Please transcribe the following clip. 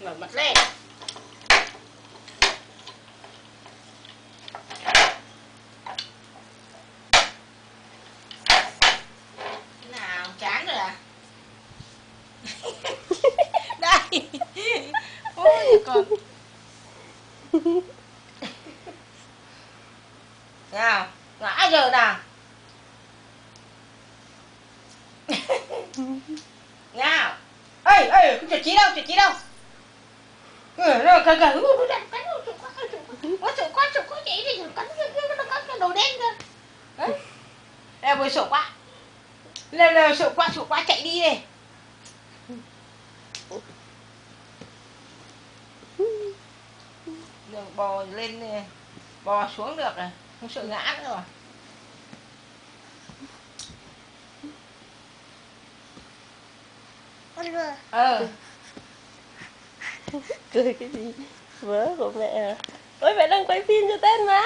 Ngửa mặt lên. Nào, chán rồi à? Đây. Ôi con. Nào, ngã giờ nào. Nào. Ê, ê, chuột chí đâu, chuột chí đâu? Rồi, cắn cắn. Chuột quá chạy đi, cắn cái đồ đen kìa. Đấy. Leo vừa sợ quá. Leo sợ quá chạy đi đi. Đường bò lên bò xuống được rồi, không sợ ngã nữa rồi. Con vừa. Cười cái gì? Vớ của mẹ à? Ôi mẹ đang quay phim cho Tên mà.